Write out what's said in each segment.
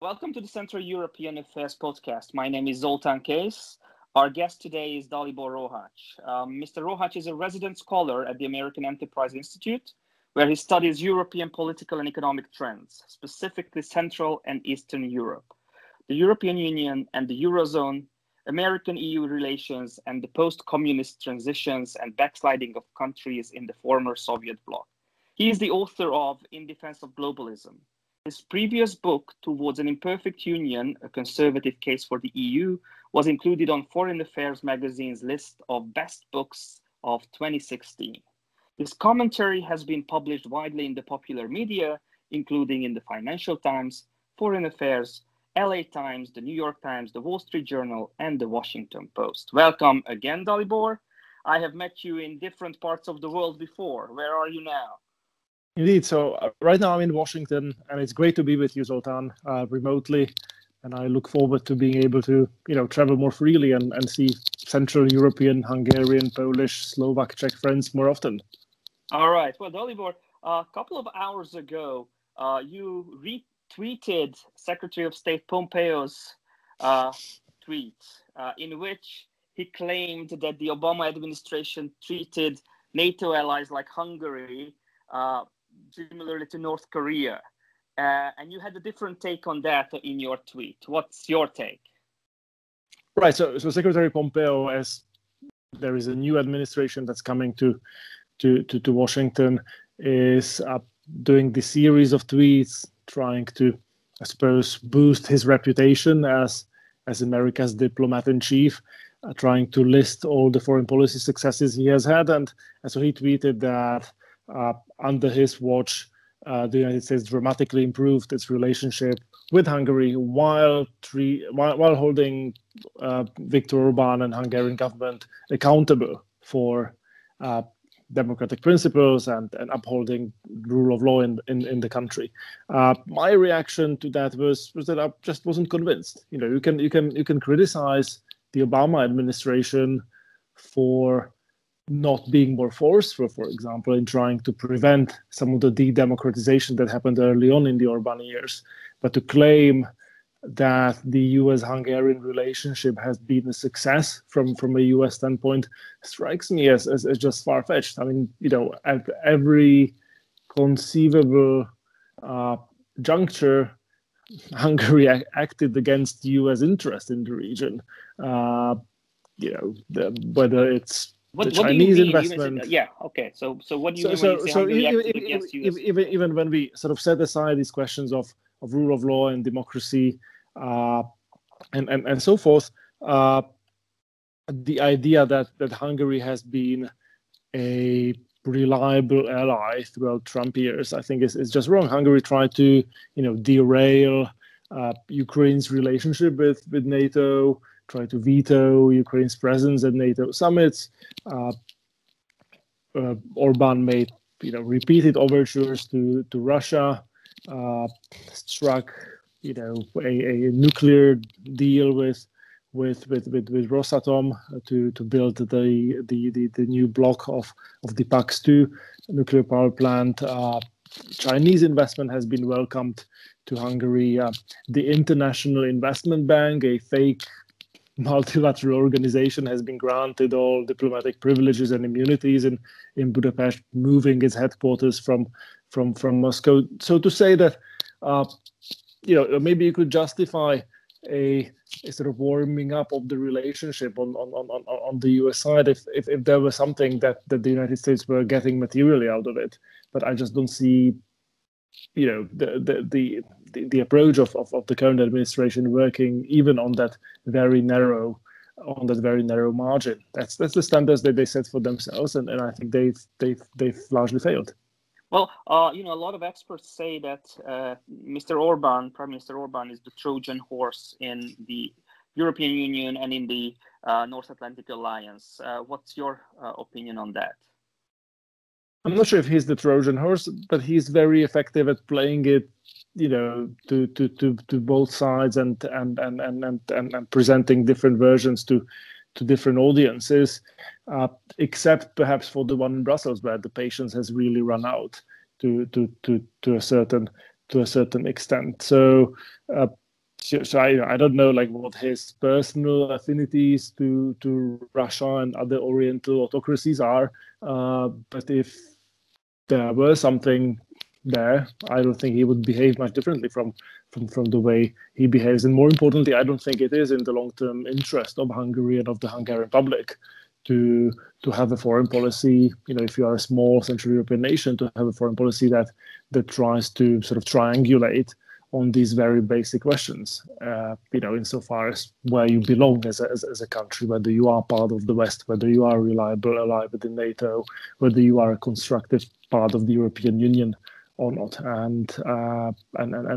Welcome to the Central European Affairs podcast. My name is Zoltán Kész. Our guest today is Dalibor Rohac. Mr. Rohac is a resident scholar at the American Enterprise Institute, where he studies European political and economic trends, specifically Central and Eastern Europe, the European Union and the Eurozone, American-EU relations, and the post-communist transitions and backsliding of countries in the former Soviet bloc. He is the author of In Defense of Globalism. His previous book, Towards an Imperfect Union, A Conservative Case for the EU, was included on Foreign Affairs magazine's list of best books of 2016. His commentary has been published widely in the popular media, including in the Financial Times, Foreign Affairs, LA Times, the New York Times, the Wall Street Journal, and the Washington Post. Welcome again, Dalibor. I have met you in different parts of the world before. Where are you now? Indeed. So right now I'm in Washington, and it's great to be with you, Zoltán, remotely. And I look forward to being able to, travel more freely and see Central European, Hungarian, Polish, Slovak, Czech friends more often. All right. Well, Dalibor, a couple of hours ago, you retweeted Secretary of State Pompeo's tweet in which he claimed that the Obama administration treated NATO allies like Hungary similarly to North Korea. And you had a different take on that in your tweet. What's your take? Right. So Secretary Pompeo, as there is a new administration that's coming to Washington, is doing the series of tweets trying to, I suppose, boost his reputation as America's diplomat-in-chief, trying to list all the foreign policy successes he has had. And so he tweeted that under his watch, the United States dramatically improved its relationship with Hungary while holding Viktor Orban and Hungarian government accountable for democratic principles and upholding rule of law in the country. My reaction to that was that I just wasn't convinced. You can criticize the Obama administration for not being more forceful, for example, in trying to prevent some of the de-democratization that happened early on in the Orban years. But to claim that the US-Hungarian relationship has been a success from a US standpoint strikes me as just far-fetched. I mean, at every conceivable juncture, Hungary acted against US interest in the region. Whether it's the Chinese investment. Okay. So what do you mean when you say Hungary acted against US? Even when we sort of set aside these questions of rule of law and democracy and so forth, the idea that Hungary has been a reliable ally throughout Trump years, I think is just wrong. Hungary tried to derail Ukraine's relationship with NATO, try to veto Ukraine's presence at NATO summits. Orban made repeated overtures to Russia, struck a nuclear deal with Rosatom to build the new block of the PAX-2 nuclear power plant. Chinese investment has been welcomed to Hungary. The International Investment Bank, a fake multilateral organization, has been granted all diplomatic privileges and immunities in Budapest, moving its headquarters from Moscow. So to say that maybe you could justify a sort of warming up of the relationship on the US side if there was something that the United States were getting materially out of it, but I just don't see the approach of the current administration working even on that very narrow margin. That's the standards that they set for themselves, and I think they've largely failed. Well, a lot of experts say that Prime Minister Orban, is the Trojan horse in the European Union and in the North Atlantic Alliance. What's your opinion on that? I'm not sure if he's the Trojan horse, but he's very effective at playing it, to both sides and presenting different versions to different audiences, except perhaps for the one in Brussels, where the patience has really run out to a certain extent. So So I don't know like what his personal affinities to Russia and other Oriental autocracies are, but if there were something there, I don't think he would behave much differently from the way he behaves. And more importantly, I don't think it is in the long-term interest of Hungary and of the Hungarian public to have a foreign policy. If you are a small Central European nation, to have a foreign policy that tries to sort of triangulate on these very basic questions, insofar as where you belong as a country, whether you are part of the West, whether you are a reliable ally within NATO, whether you are a constructive part of the European Union or not. And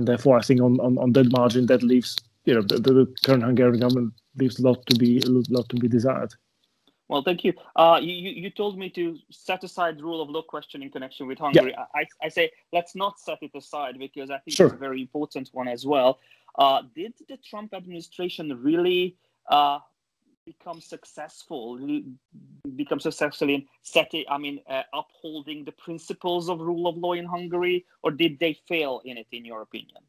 therefore, I think on that margin, that leaves, the current Hungarian government leaves a lot to be desired. Well, thank you. You told me to set aside the rule of law question in connection with Hungary. Yeah. I say let's not set it aside, because I think it's a very important one as well. Did the Trump administration really become successful in upholding the principles of rule of law in Hungary, or did they fail in it, in your opinion?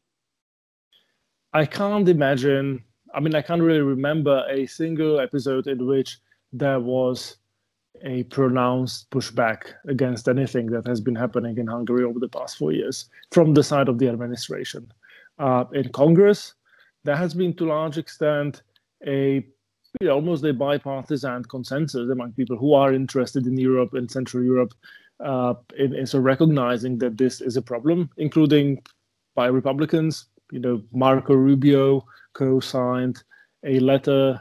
I can't imagine. I can't really remember a single episode in which there was a pronounced pushback against anything that has been happening in Hungary over the past 4 years from the side of the administration. In Congress, there has been to a large extent almost a bipartisan consensus among people who are interested in Europe and Central Europe, in sort of recognizing that this is a problem, including by Republicans. Marco Rubio co-signed a letter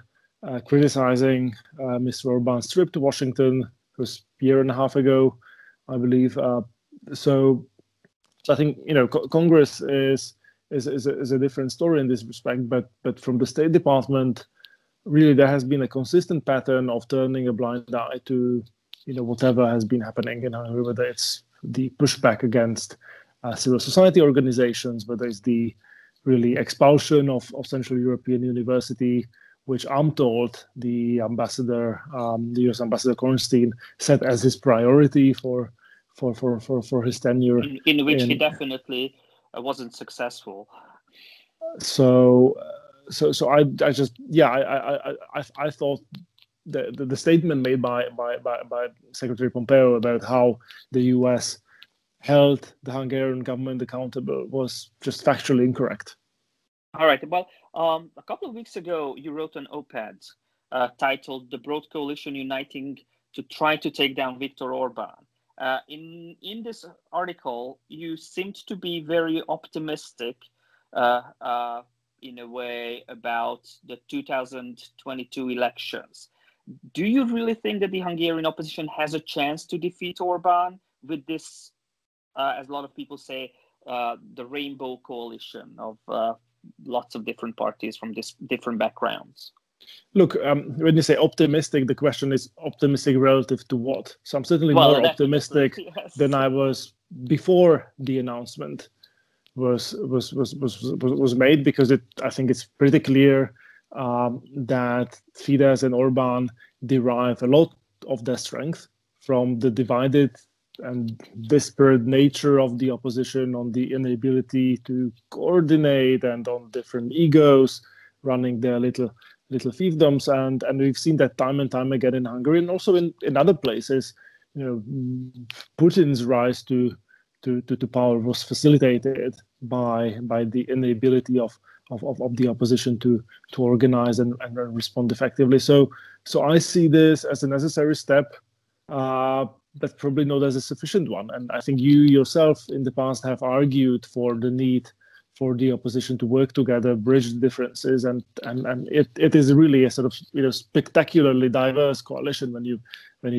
criticizing Mr. Orban's trip to Washington. It was a year and a half ago, I believe. So I think Congress is a different story in this respect. But from the State Department, really there has been a consistent pattern of turning a blind eye to whatever has been happening in Hungary, whether it's the pushback against civil society organizations, whether it's the really expulsion of Central European University, which I'm told the ambassador, the U.S. ambassador Kornstein, set as his priority for his tenure, in which he definitely wasn't successful. So I thought the statement made by Secretary Pompeo about how the U.S. held the Hungarian government accountable was just factually incorrect. All right. Well, a couple of weeks ago, you wrote an op-ed titled "The Broad Coalition Uniting to Try to Take Down Viktor Orban." In this article, you seemed to be very optimistic, in a way, about the 2022 elections. Do you really think that the Hungarian opposition has a chance to defeat Orban with this, as a lot of people say, the rainbow coalition of lots of different parties from different backgrounds? Look, when you say optimistic, the question is optimistic relative to what? So I'm certainly more optimistic than I was before the announcement was made, because I think it's pretty clear that Fidesz and Orban derive a lot of their strength from the divided and disparate nature of the opposition, on the inability to coordinate, and on different egos running their little fiefdoms, and we've seen that time and time again in Hungary, and also in other places. Putin's rise to power was facilitated by the inability of the opposition to organize and respond effectively. So I see this as a necessary step, but probably not as a sufficient one. And I think you yourself in the past have argued for the need for the opposition to work together, bridge the differences, and it is really a sort of spectacularly diverse coalition when you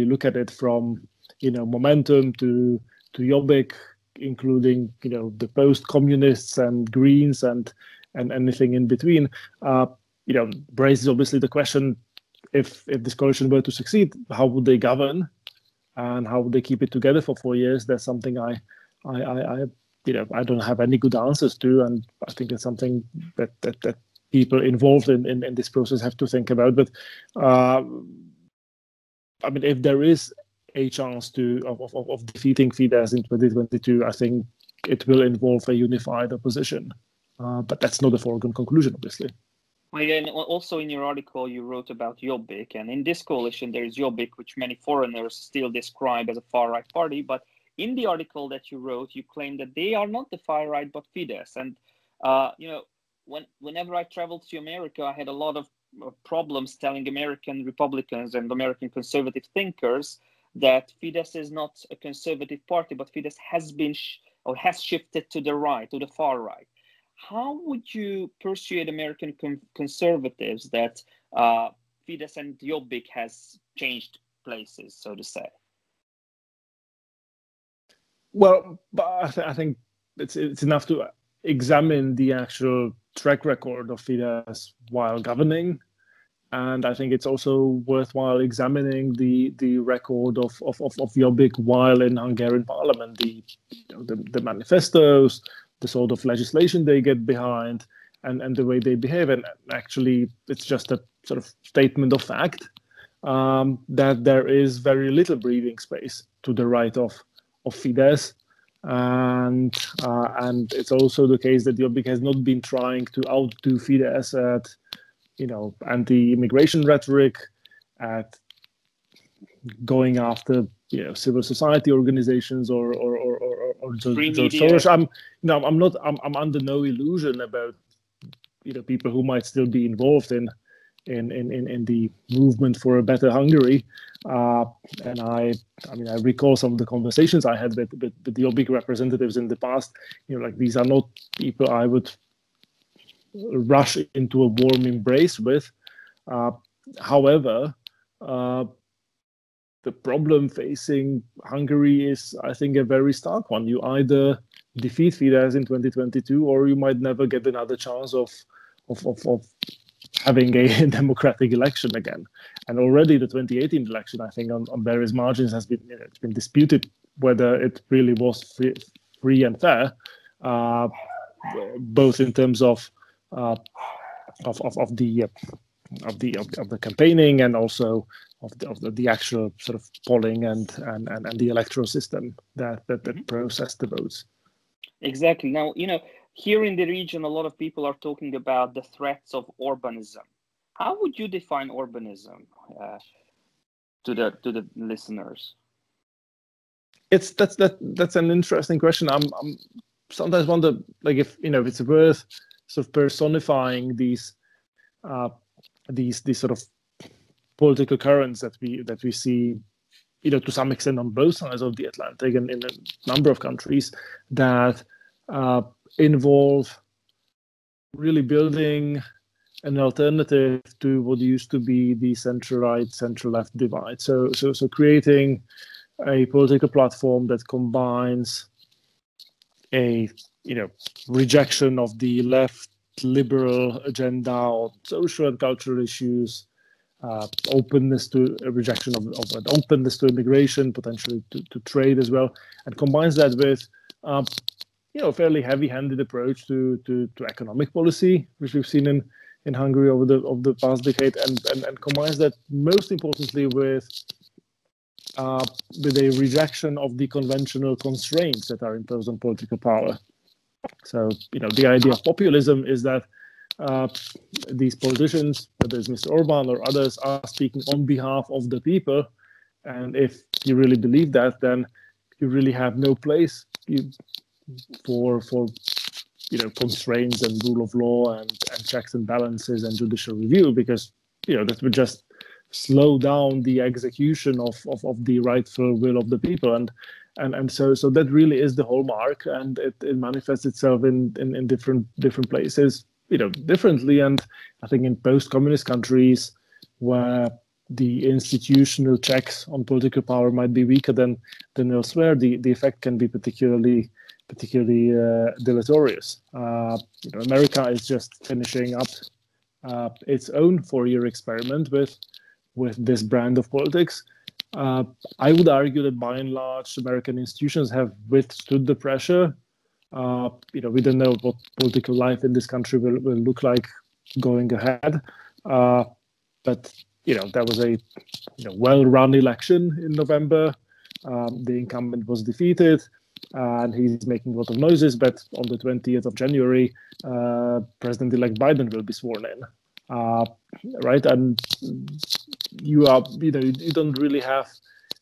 look at it from Momentum to Jobbik, including the post-communists and Greens and anything in between. Raises obviously the question, if this coalition were to succeed, how would they govern, and how would they keep it together for 4 years? That's something I don't have any good answers to, and I think it's something that people involved in this process have to think about. But if there is a chance of defeating Fidesz in 2022, I think it will involve a unified opposition. But that's not a foregone conclusion, obviously. Well, and also in your article, you wrote about Jobbik, and in this coalition, there is Jobbik, which many foreigners still describe as a far-right party. But in the article that you wrote, you claim that they are not the far-right, but Fidesz. And, whenever I traveled to America, I had a lot of problems telling American Republicans and American conservative thinkers that Fidesz is not a conservative party, but Fidesz has been has shifted to the right, to the far right. How would you persuade American conservatives that Fidesz and Jobbik has changed places, so to say? Well, I think it's enough to examine the actual track record of Fidesz while governing, and I think it's also worthwhile examining the record of Jobbik while in Hungarian parliament, the manifestos, the sort of legislation they get behind, and the way they behave. And actually, it's just a sort of statement of fact that there is very little breathing space to the right of Fidesz. And it's also the case that Jobbik has not been trying to outdo Fidesz at, anti-immigration rhetoric, at going after civil society organizations or George Soros. I'm under no illusion about people who might still be involved in the movement for a better Hungary. And I recall some of the conversations I had with the Jobbik representatives in the past. These are not people I would rush into a warm embrace with. However, the problem facing Hungary is, I think, a very stark one. You either defeat Fidesz in 2022, or you might never get another chance of having a democratic election again. And already the 2018 election, I think, on various margins has been it's been disputed whether it really was free and fair, both in terms of the campaigning and also of the actual sort of polling and the electoral system that processed the votes. Exactly. Now, here in the region, a lot of people are talking about the threats of Orbanism. How would you define Orbanism to the listeners? That's an interesting question. I'm sometimes wonder if it's worth sort of personifying these sort of political currents that we see, to some extent on both sides of the Atlantic and in a number of countries that involve really building an alternative to what used to be the center-right, center-left divide. So creating a political platform that combines a rejection of the left liberal agenda on social and cultural issues, openness to a rejection of an openness to immigration, potentially to trade as well, and combines that with a fairly heavy-handed approach to economic policy, which we've seen in Hungary over the past decade, and combines that most importantly with a rejection of the conventional constraints that are imposed on political power. So, the idea of populism is that these politicians, whether it's Mr. Orban or others, are speaking on behalf of the people. And if you really believe that, then you really have no place for constraints and rule of law and checks and balances and judicial review, because that would just slow down the execution of the rightful will of the people. And so that really is the hallmark, and it manifests itself in different places, differently. And I think in post-communist countries where the institutional checks on political power might be weaker than elsewhere, the effect can be particularly deleterious. America is just finishing up its own 4-year experiment with this brand of politics. I would argue that by and large, American institutions have withstood the pressure. We don't know what political life in this country will look like going ahead. But there was a well-run election in November. The incumbent was defeated. and he's making a lot of noises. But on the 20th of January, President-elect Biden will be sworn in, right? And you don't really have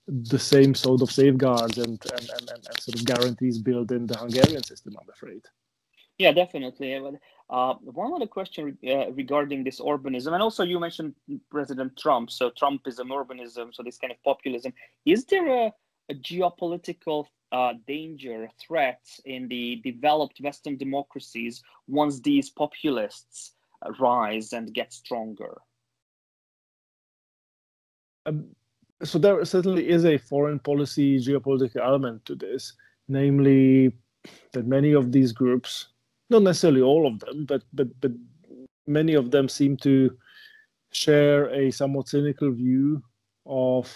the same sort of safeguards and sort of guarantees built in the Hungarian system, I'm afraid. Yeah, definitely. One other question regarding this urbanism, and also you mentioned President Trump. So Trumpism, urbanism, so this kind of populism. Is there a geopolitical danger, threat in the developed Western democracies once these populists rise and get stronger? So there certainly is a foreign policy geopolitical element to this, namely that many of these groups, not necessarily all of them, but many of them seem to share a somewhat cynical view of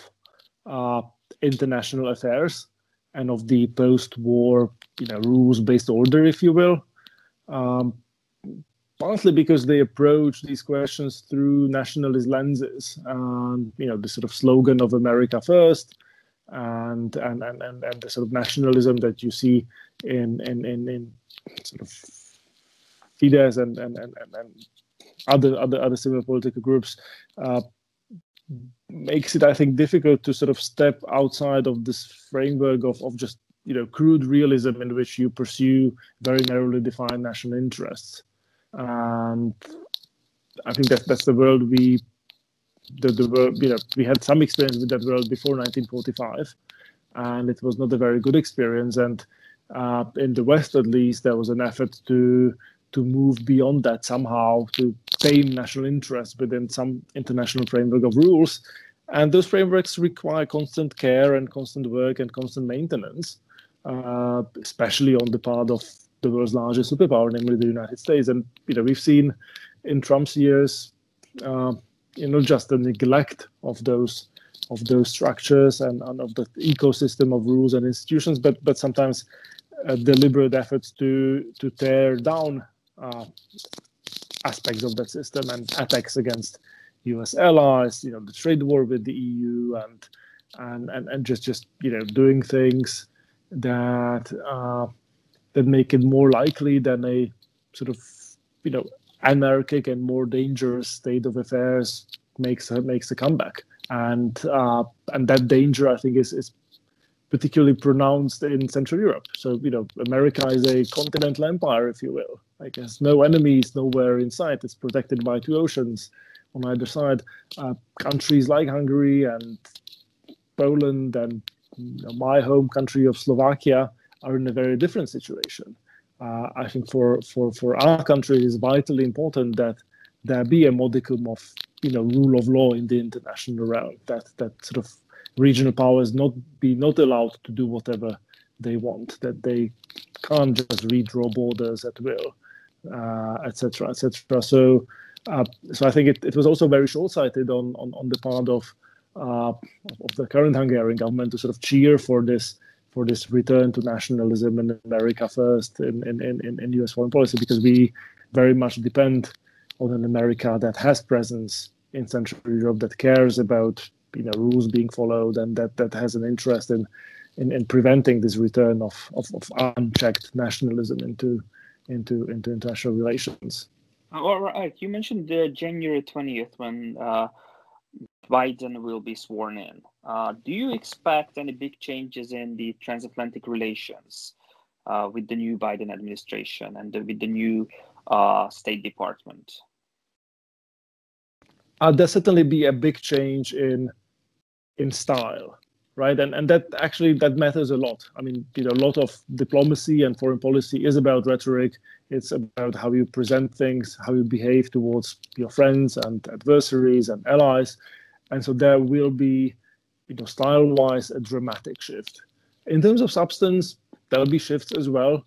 international affairs and of the post-war, rules-based order, if you will. Partly because they approach these questions through nationalist lenses, the sort of slogan of America first, and the sort of nationalism that you see in sort of Fidesz and other similar political groups makes it, I think, difficult to sort of step outside of this framework of just crude realism in which you pursue very narrowly defined national interests. And I think that's the world we had some experience with that world before 1945, and it was not a very good experience. And in the West, at least, there was an effort to move beyond that somehow, to tame national interests within some international framework of rules. And those frameworks require constant care and constant work and constant maintenance, especially on the part of the world's largest superpower, namely the United States. And we've seen in Trump's years, just the neglect of those structures and of the ecosystem of rules and institutions, but sometimes deliberate efforts to tear down aspects of that system and attacks against U.S. allies, the trade war with the EU, and just doing things that make it more likely than a sort of anarchic and more dangerous state of affairs makes a comeback, and that danger, I think, is particularly pronounced in Central Europe. So America is a continental empire, if you will. I guess no enemies nowhere in sight. It's protected by two oceans on either side. Countries like Hungary and Poland and my home country of Slovakia are in a very different situation. I think for our country, it is vitally important that there be a modicum of rule of law in the international realm. That sort of regional powers not allowed to do whatever they want. That they can't just redraw borders at will, etc., etc. So I think it was also very short-sighted on the part of the current Hungarian government to sort of cheer for this return to nationalism and America first in U.S. foreign policy, because we very much depend on an America that has presence in Central Europe, that cares about rules being followed, and that has an interest in preventing this return of unchecked nationalism into international relations. All right, you mentioned January 20th when Biden will be sworn in. Do you expect any big changes in the transatlantic relations with the new Biden administration and with the new State Department? There'll certainly be a big change in style, right? And that matters a lot. I mean, a lot of diplomacy and foreign policy is about rhetoric. It's about how you present things, how you behave towards your friends and adversaries and allies. And so there will be, style-wise, a dramatic shift. In terms of substance, there'll be shifts as well.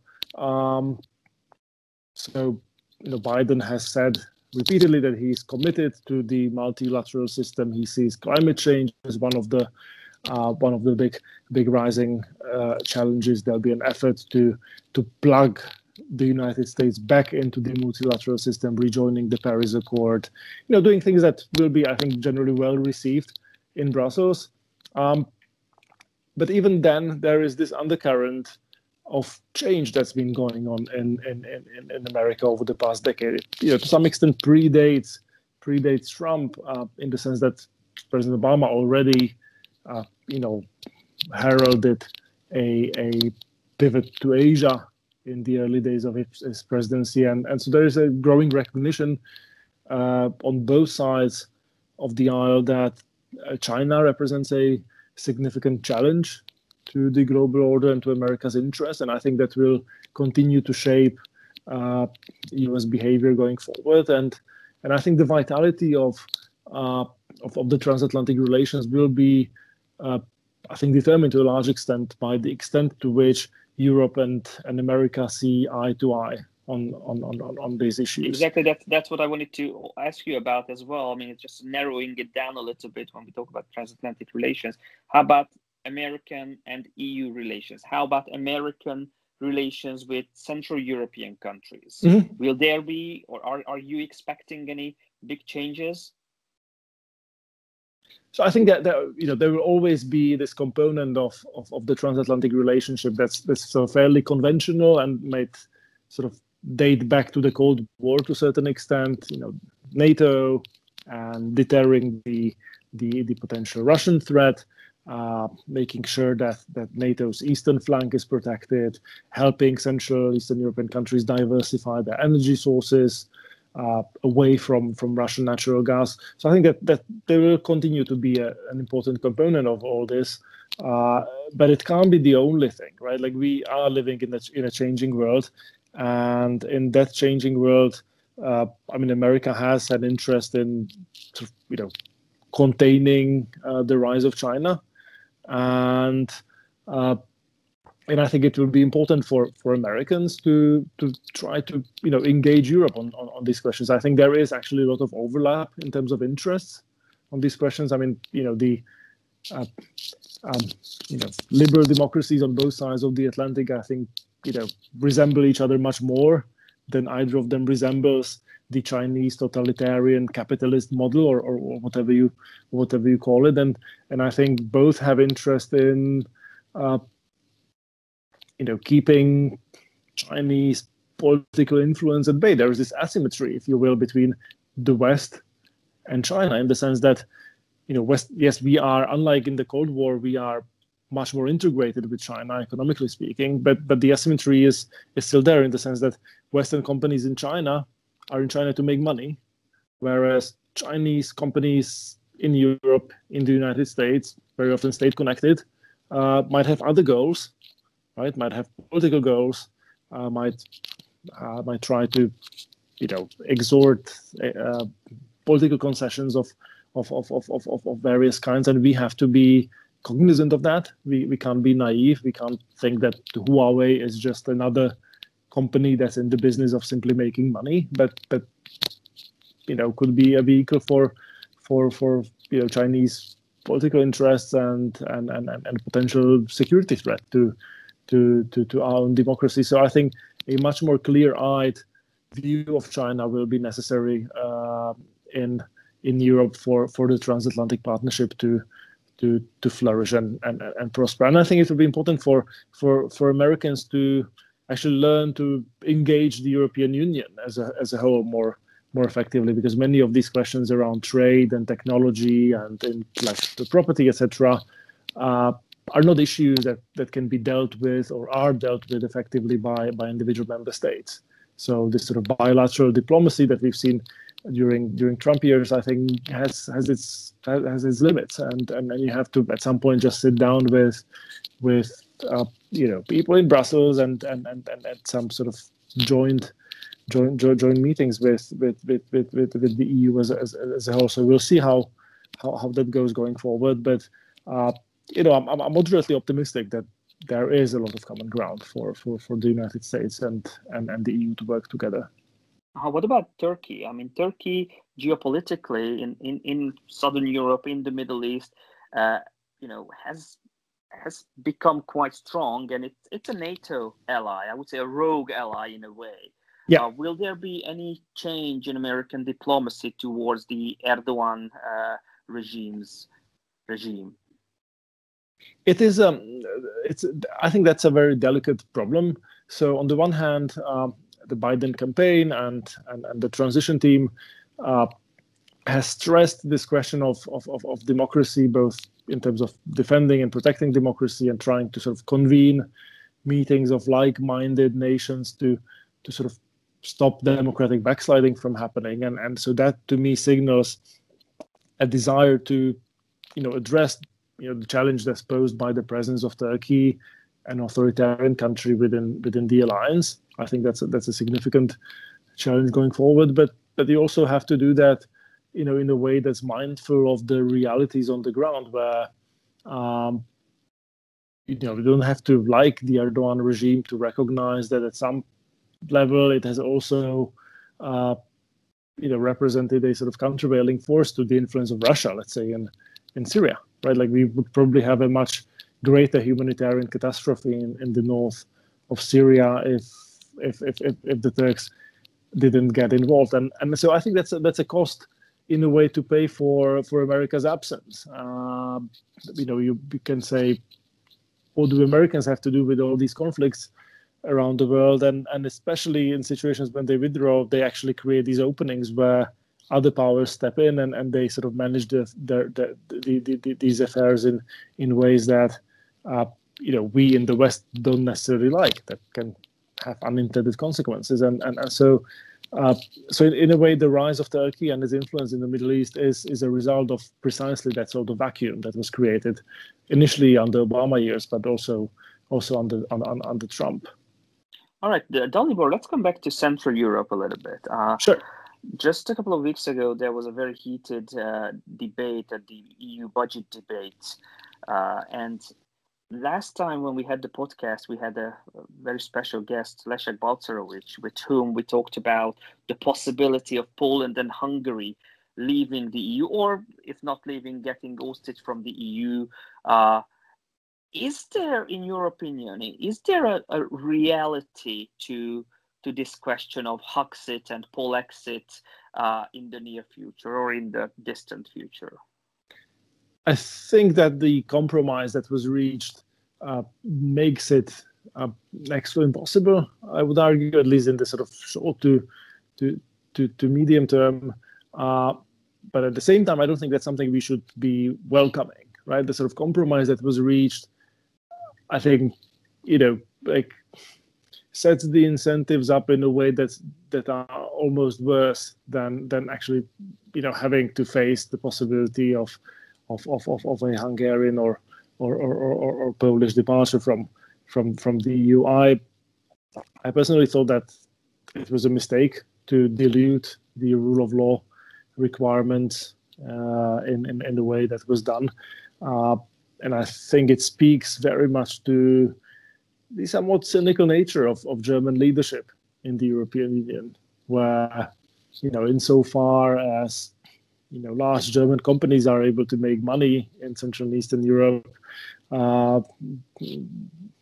Biden has said repeatedly that he's committed to the multilateral system. He sees climate change as one of the big rising challenges. There'll be an effort to plug the United States back into the multilateral system, rejoining the Paris Accord, doing things that will be, I think, generally well received in Brussels. But even then, there is this undercurrent of change that's been going on in America over the past decade. To some extent predates Trump in the sense that President Obama already, heralded a pivot to Asia in the early days of his presidency, and so there is a growing recognition on both sides of the aisle that China represents a significant challenge to the global order and to America's interests, and I think that will continue to shape U.S. behavior going forward. And I think the vitality of the transatlantic relations will be, I think, determined to a large extent by the extent to which Europe and America see eye to eye on these issues. Exactly, that's what I wanted to ask you about as well. I mean, it's just narrowing it down a little bit when we talk about transatlantic relations. How about American and EU relations? How about American relations with Central European countries? Mm-hmm. Will there be, or are you expecting any big changes? So I think that there will always be this component of the transatlantic relationship that's sort of fairly conventional and might sort of date back to the Cold War to a certain extent. NATO and deterring the potential Russian threat, making sure that NATO's eastern flank is protected, helping Central Eastern European countries diversify their energy sources away from Russian natural gas. So I think that there will continue to be an important component of all this, but it can't be the only thing, right? Like, we are living in a changing world, and in that changing world, America has an interest in containing the rise of China, and I think it will be important for Americans to try to engage Europe on these questions. I think there is actually a lot of overlap in terms of interests on these questions. I mean, the liberal democracies on both sides of the Atlantic, I think, resemble each other much more than either of them resembles the Chinese totalitarian capitalist model or whatever you call it. And I think both have interest in keeping Chinese political influence at bay. There is this asymmetry, if you will, between the West and China, in the sense that, West, yes, we are, unlike in the Cold War, we are much more integrated with China, economically speaking, but the asymmetry is still there, in the sense that Western companies in China are in China to make money, whereas Chinese companies in Europe, in the United States, very often state-connected, might have other goals, right? Might have political goals, might try to, exhort political concessions of various kinds, and we have to be cognizant of that. We can't be naive. We can't think that Huawei is just another company that's in the business of simply making money, but could be a vehicle for Chinese political interests and potential security threat to our own democracy. So I think a much more clear-eyed view of China will be necessary in Europe for the transatlantic partnership to flourish and prosper. And I think it will be important for Americans to actually learn to engage the European Union as a whole more effectively, because many of these questions around trade and technology and intellectual property, etc., are not issues that can be dealt with or are dealt with effectively by individual member states. So this sort of bilateral diplomacy that we've seen during Trump years, I think, has its limits, and you have to at some point just sit down with people in Brussels and some sort of joint meetings with the EU as a whole. So we'll see how that goes going forward. But I'm moderately optimistic that there is a lot of common ground for the United States and the EU to work together. What about Turkey? I mean, Turkey geopolitically in Southern Europe, in the Middle East, has become quite strong, and it's a NATO ally. I would say a rogue ally in a way. Yeah. Will there be any change in American diplomacy towards the Erdogan regime? It is. I think that's a very delicate problem. So on the one hand, the Biden campaign and the transition team has stressed this question of democracy, both in terms of defending and protecting democracy and trying to sort of convene meetings of like-minded nations to sort of stop democratic backsliding from happening. And so that to me signals a desire to, address, the challenge that's posed by the presence of Turkey, an authoritarian country within the alliance. I think that's a significant challenge going forward. But you also have to do that, in a way that's mindful of the realities on the ground, where we don't have to like the Erdogan regime to recognize that at some level it has also represented a sort of countervailing force to the influence of Russia, let's say in Syria, right? Like we would probably have a much greater humanitarian catastrophe in the north of Syria if the Turks didn't get involved, and so I think that's a cost in a way to pay for America's absence. You can say, what do Americans have to do with all these conflicts around the world, and especially in situations when they withdraw, they actually create these openings where other powers step in and they sort of manage these affairs in ways that we in the West don't necessarily like, that can have unintended consequences, and so in a way the rise of Turkey and its influence in the Middle East is a result of precisely that sort of vacuum that was created initially under Obama years, but also under Trump. All right, Dalibor, let's come back to Central Europe a little bit. Sure. Just a couple of weeks ago, there was a very heated debate at the EU budget debate. And last time when we had the podcast, we had a very special guest, Leszek Balcerowicz, with whom we talked about the possibility of Poland and Hungary leaving the EU, or if not leaving, getting ousted from the EU. Is there, in your opinion, a reality to this question of Huxit and Polexit in the near future or in the distant future? I think that the compromise that was reached makes it next to impossible. I would argue, at least in the sort of short to medium term. But at the same time, I don't think that's something we should be welcoming, right? The sort of compromise that was reached, I think, sets the incentives up in a way that are almost worse than actually, having to face the possibility of a Hungarian or Polish departure from the EU. I personally thought that it was a mistake to dilute the rule of law requirements in the way that was done, and I think it speaks very much to the somewhat cynical nature of German leadership in the European Union, where, insofar as, large German companies are able to make money in Central and Eastern Europe,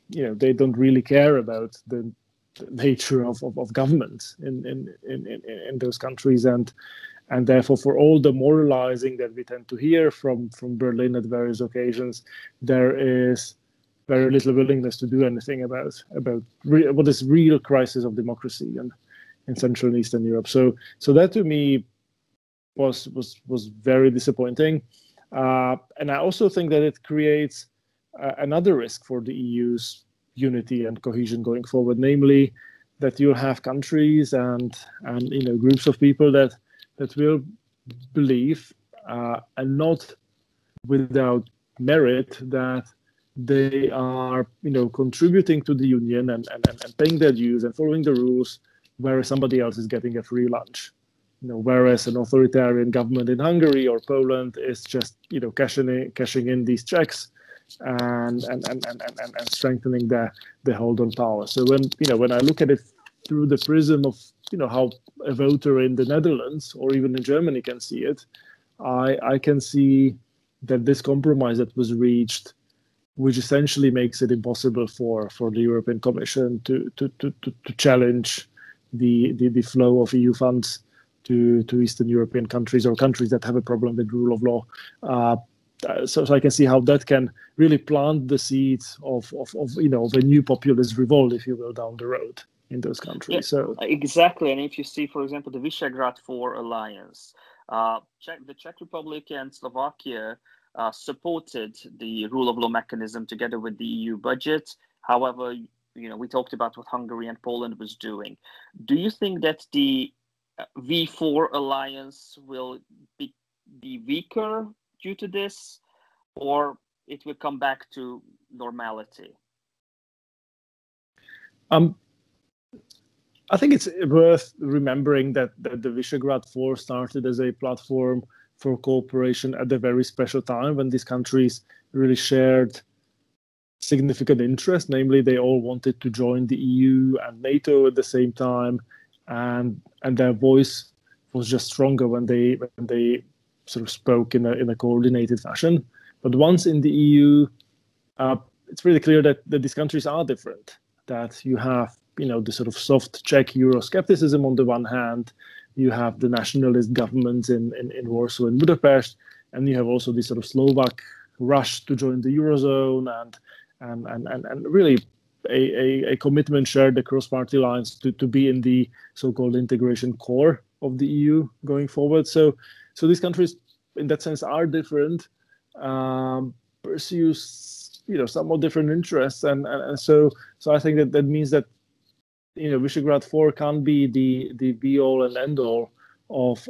they don't really care about the nature of government in those countries, and therefore, for all the moralizing that we tend to hear from Berlin at various occasions, there is very little willingness to do anything about what is real crisis of democracy in Central and Eastern Europe. So that to me was very disappointing, and I also think that it creates another risk for the EU's unity and cohesion going forward, namely that you'll have countries and groups of people that will believe, and not without merit, that they are, contributing to the union and paying their dues and following the rules, whereas somebody else is getting a free lunch. Whereas an authoritarian government in Hungary or Poland is just, cashing in these checks and strengthening the hold on power. So when I look at it through the prism of how a voter in the Netherlands or even in Germany can see it, I can see that this compromise that was reached, which essentially makes it impossible for the European Commission to challenge the flow of EU funds to Eastern European countries or countries that have a problem with rule of law, so I can see how that can really plant the seeds of a new populist revolt, if you will, down the road in those countries. Yeah, so exactly. And if you see, for example, the Visegrad Four alliance, the Czech Republic and Slovakia supported the rule of law mechanism together with the EU budget. However, we talked about what Hungary and Poland was doing. Do you think that the V4 alliance will be weaker due to this, or it will come back to normality? I think it's worth remembering that the Visegrad Four started as a platform for cooperation at a very special time when these countries really shared significant interest. Namely, they all wanted to join the EU and NATO at the same time, and their voice was just stronger when they sort of spoke in a coordinated fashion. But once in the EU, it's really clear that these countries are different. That you have the sort of soft Czech Euroscepticism on the one hand, you have the nationalist governments in Warsaw and Budapest, and you have also this sort of Slovak rush to join the Eurozone and really a commitment shared across party lines to be in the so-called integration core of the EU going forward. So these countries, in that sense, are different, pursue somewhat different interests, and so I think that means that Visegrad Four can't be the be all and end all of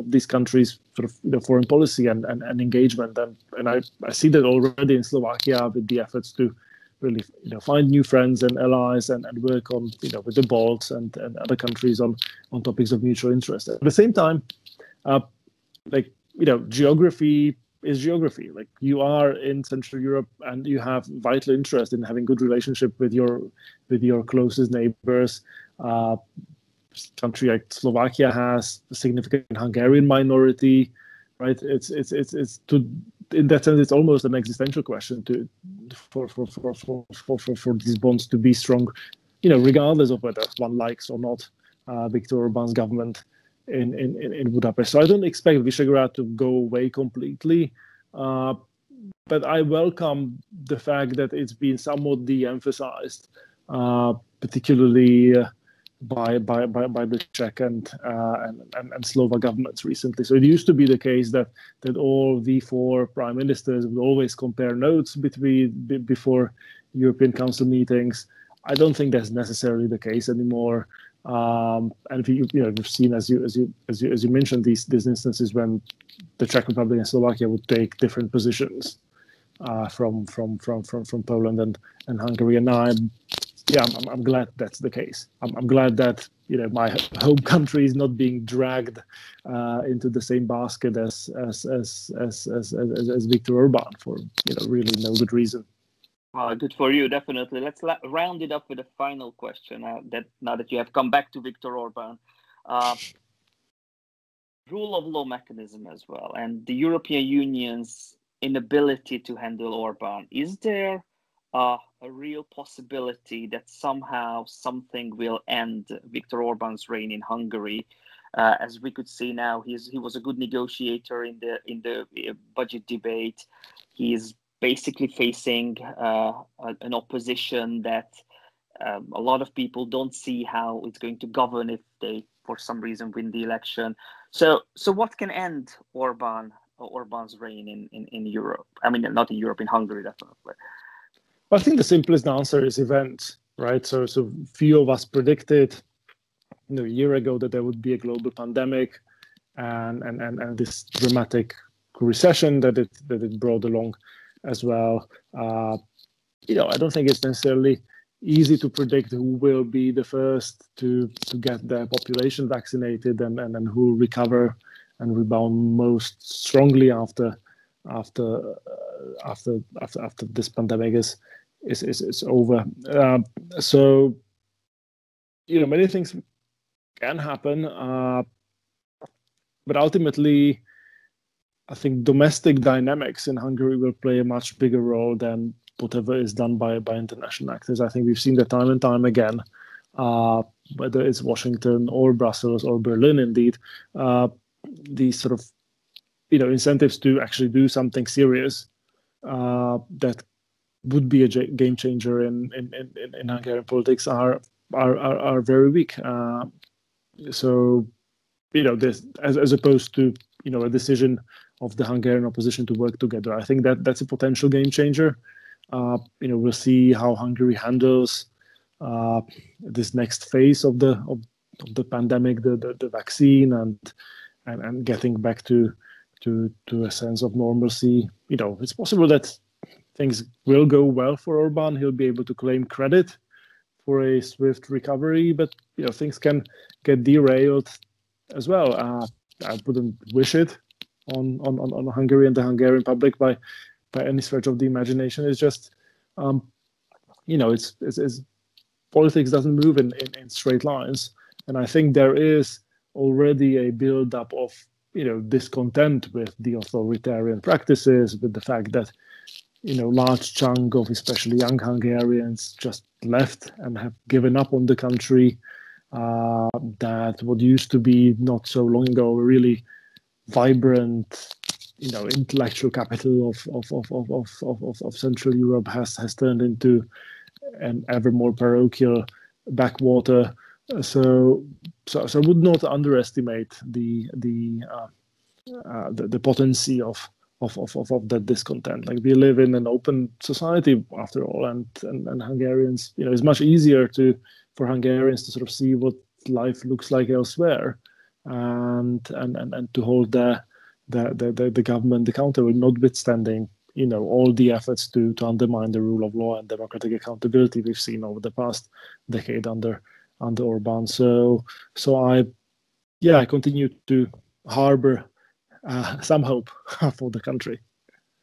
these countries' sort of foreign policy and engagement, and I see that already in Slovakia with the efforts to really find new friends and allies and work on with the Balts and other countries on topics of mutual interest. At the same time, geography is geography. Like, you are in Central Europe and you have vital interest in having good relationship with your closest neighbors. Country like Slovakia has a significant Hungarian minority, right? It's in that sense, it's almost an existential question for these bonds to be strong, regardless of whether one likes or not Viktor Orban's government in Budapest. So I don't expect Visegrad to go away completely, but I welcome the fact that it's been somewhat de-emphasized, particularly by the Czech and Slovak governments recently. So it used to be the case that all V4 prime ministers would always compare notes before European Council meetings. I don't think that's necessarily the case anymore. And if we've seen, as you mentioned, these instances when the Czech Republic and Slovakia would take different positions from Poland and Hungary, and now I'm glad that's the case. I'm glad that my home country is not being dragged into the same basket as Viktor Orban for really no good reason. Well, good for you, definitely. Let's round it up with a final question. Now that you have come back to Viktor Orban, rule of law mechanism as well, and the European Union's inability to handle Orban. Is there a real possibility that somehow something will end Viktor Orban's reign in Hungary? As we could see now, he was a good negotiator in the budget debate. He's basically facing an opposition that a lot of people don't see how it's going to govern if they, for some reason, win the election. So what can end Orban's reign in Europe? I mean, not in Europe, in Hungary, definitely. I think the simplest answer is events, right? So few of us predicted, a year ago that there would be a global pandemic, and this dramatic recession that it brought along as well. I don't think it's necessarily easy to predict who will be the first to get their population vaccinated and who will recover and rebound most strongly after this pandemic is over. So many things can happen, but ultimately I think domestic dynamics in Hungary will play a much bigger role than whatever is done by international actors. I think we've seen that time and time again, whether it's Washington or Brussels or Berlin, indeed, these sort of incentives to actually do something serious that would be a game changer in Hungarian politics are very weak. So this, as opposed to a decision of the Hungarian opposition to work together, I think that's a potential game changer. We'll see how Hungary handles this next phase of the pandemic, the vaccine, and getting back to a sense of normalcy. It's possible that things will go well for Orban. He'll be able to claim credit for a swift recovery, but things can get derailed as well. I wouldn't wish it on Hungary and the Hungarian public by any stretch of the imagination. It's just it's politics doesn't move in straight lines, and I think there is already a build-up of discontent with the authoritarian practices, with the fact that large chunk of especially young Hungarians just left and have given up on the country. That what used to be not so long ago a really vibrant, intellectual capital of Central Europe has turned into an ever more parochial backwater. So I would not underestimate the potency of that discontent. Like, we live in an open society after all, and Hungarians, it's much easier for Hungarians to sort of see what life looks like elsewhere, and to hold the government accountable, notwithstanding all the efforts to undermine the rule of law and democratic accountability we've seen over the past decade under Orban. So I continue to harbor some hope for the country.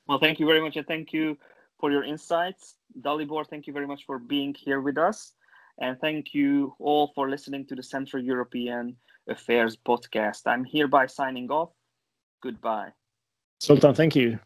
Well, thank you very much, and thank you for your insights. Dalibor, thank you very much for being here with us. And thank you all for listening to the Central European Affairs podcast. I'm hereby signing off. Goodbye. Zoltán, thank you.